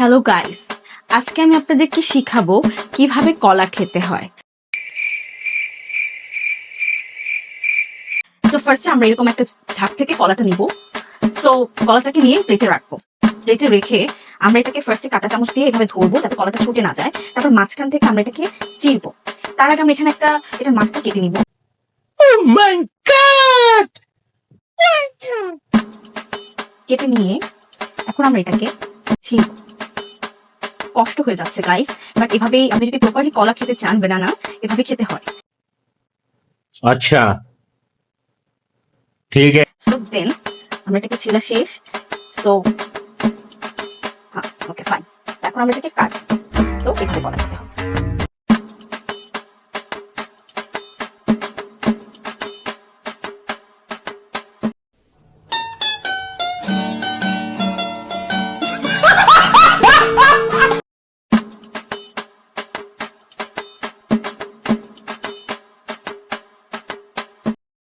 Hello guys, আজকে আমি আপনাদেরকে শিখাবো কিভাবে কলা খেতে হয়। সো ফার্স্টে আমরা এরকম একটা ঝাঁক থেকে কলাটা নিব। সো কলাটাকে নিয়ে প্লেটে রাখবো। প্লেটে রেখে আমরা এটাকে ফার্স্টে কাঁটা চামচ দিয়ে এভাবে ধরবো যাতে কলাটা ছুটে না যায়। তারপর মাঝখান থেকে আমরা এটাকে চিরবো। তার আগে আমরা এখানে এটার মাথাটা কেটে নিব। Oh my God! কেটে নিয়ে এখন আমরা এটাকে ছিঁড়বো। কষ্ট হয়ে যাচ্ছে গাইস, বাট এভাবেই আপনি যদি প্রপারলি কলা খেতে চান, বেনানা এভাবে খেতে হয়। अच्छा ठीक है। সো দেন আমরা এটাকে ছিলা শেষ। সো হ্যাঁ, ওকে ফাইন। এখন আমরা এটাকে কাটবো। সো এভাবে কলা খেতে হয়।